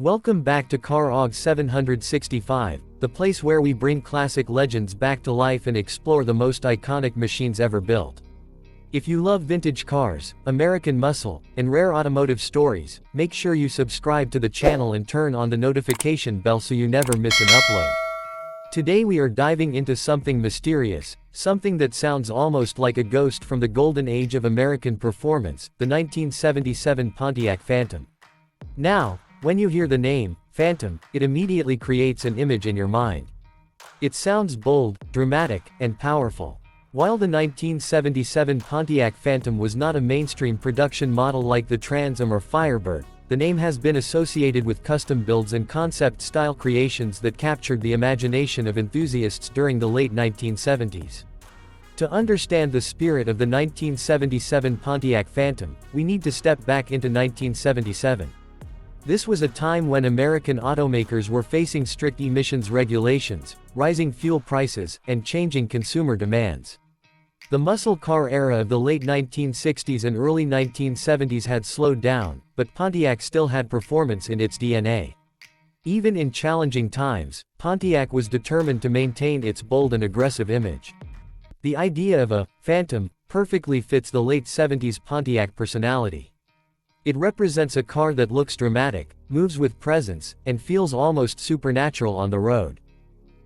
Welcome back to CarOG 765, the place where we bring classic legends back to life and explore the most iconic machines ever built. If you love vintage cars, American muscle, and rare automotive stories, make sure you subscribe to the channel and turn on the notification bell so you never miss an upload. Today we are diving into something mysterious, something that sounds almost like a ghost from the golden age of American performance, the 1977 Pontiac Phantom. Now, when you hear the name, Phantom, it immediately creates an image in your mind. It sounds bold, dramatic, and powerful. While the 1977 Pontiac Phantom was not a mainstream production model like the Trans Am or Firebird, the name has been associated with custom builds and concept-style creations that captured the imagination of enthusiasts during the late 1970s. To understand the spirit of the 1977 Pontiac Phantom, we need to step back into 1977. This was a time when American automakers were facing strict emissions regulations, rising fuel prices, and changing consumer demands. The muscle car era of the late 1960s and early 1970s had slowed down, but Pontiac still had performance in its DNA. Even in challenging times, Pontiac was determined to maintain its bold and aggressive image. The idea of a Phantom perfectly fits the late 70s Pontiac personality. It represents a car that looks dramatic, moves with presence, and feels almost supernatural on the road.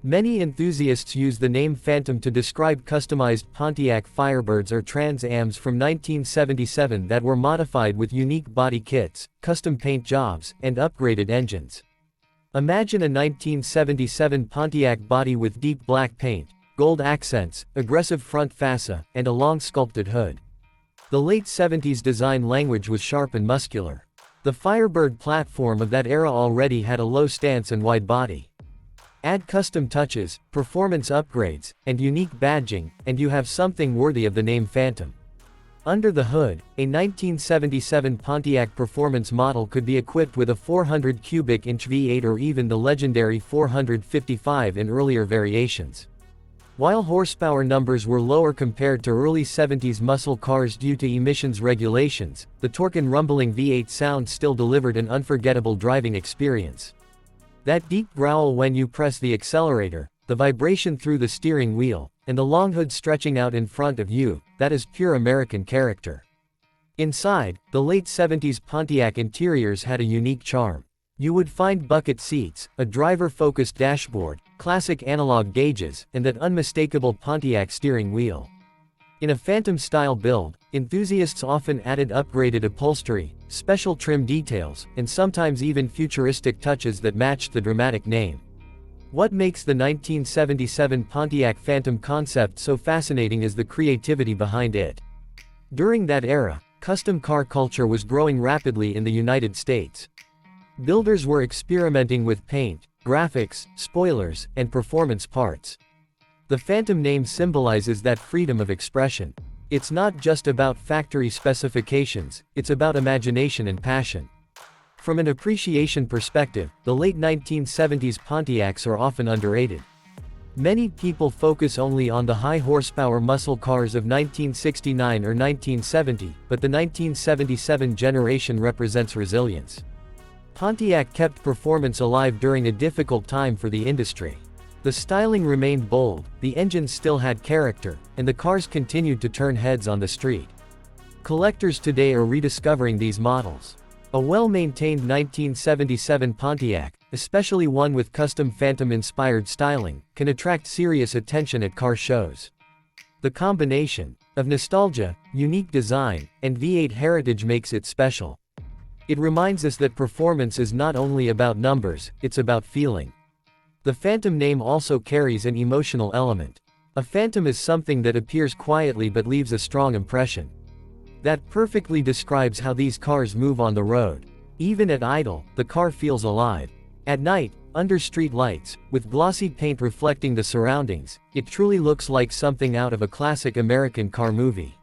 Many enthusiasts use the name Phantom to describe customized Pontiac Firebirds or Trans Ams from 1977 that were modified with unique body kits, custom paint jobs, and upgraded engines. Imagine a 1977 Pontiac body with deep black paint, gold accents, aggressive front fascia, and a long sculpted hood. The late 70s design language was sharp and muscular. The Firebird platform of that era already had a low stance and wide body. Add custom touches, performance upgrades, and unique badging, and you have something worthy of the name Phantom. Under the hood, a 1977 Pontiac performance model could be equipped with a 400 cubic inch V8 or even the legendary 455 in earlier variations. While horsepower numbers were lower compared to early 70s muscle cars due to emissions regulations, the torque and rumbling V8 sound still delivered an unforgettable driving experience. That deep growl when you press the accelerator, the vibration through the steering wheel, and the long hood stretching out in front of you, that is pure American character. Inside, the late 70s Pontiac interiors had a unique charm. You would find bucket seats, a driver-focused dashboard, classic analog gauges, and that unmistakable Pontiac steering wheel. In a Phantom-style build, enthusiasts often added upgraded upholstery, special trim details, and sometimes even futuristic touches that matched the dramatic name. What makes the 1977 Pontiac Phantom concept so fascinating is the creativity behind it. During that era, custom car culture was growing rapidly in the United States. Builders were experimenting with paint, graphics, spoilers, and performance parts. The Phantom name symbolizes that freedom of expression. It's not just about factory specifications, it's about imagination and passion. From an appreciation perspective, the late 1970s Pontiacs are often underrated. Many people focus only on the high horsepower muscle cars of 1969 or 1970, but the 1977 generation represents resilience. Pontiac kept performance alive during a difficult time for the industry. The styling remained bold, the engines still had character, and the cars continued to turn heads on the street. Collectors today are rediscovering these models. A well-maintained 1977 Pontiac, especially one with custom Phantom-inspired styling, can attract serious attention at car shows. The combination of nostalgia, unique design, and V8 heritage makes it special. It reminds us that performance is not only about numbers, it's about feeling. The Phantom name also carries an emotional element. A Phantom is something that appears quietly but leaves a strong impression. That perfectly describes how these cars move on the road. Even at idle, the car feels alive. At night, under street lights, with glossy paint reflecting the surroundings, it truly looks like something out of a classic American car movie.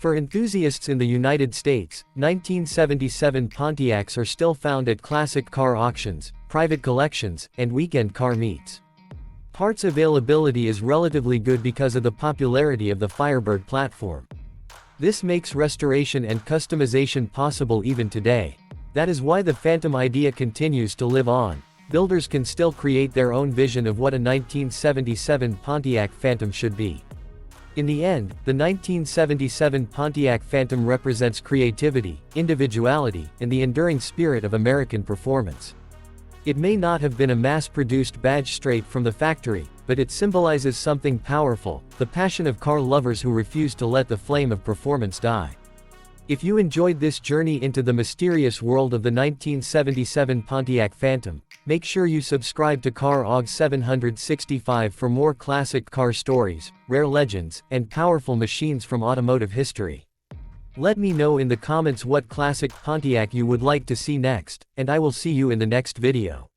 For enthusiasts in the United States, 1977 Pontiacs are still found at classic car auctions, private collections, and weekend car meets. Parts availability is relatively good because of the popularity of the Firebird platform. This makes restoration and customization possible even today. That is why the Phantom idea continues to live on. Builders can still create their own vision of what a 1977 Pontiac Phantom should be. In the end, the 1977 Pontiac Phantom represents creativity, individuality, and the enduring spirit of American performance. It may not have been a mass-produced badge straight from the factory, but it symbolizes something powerful, the passion of car lovers who refuse to let the flame of performance die. If you enjoyed this journey into the mysterious world of the 1977 Pontiac Phantom, make sure you subscribe to Car AUG 765 for more classic car stories, rare legends, and powerful machines from automotive history. Let me know in the comments what classic Pontiac you would like to see next, and I will see you in the next video.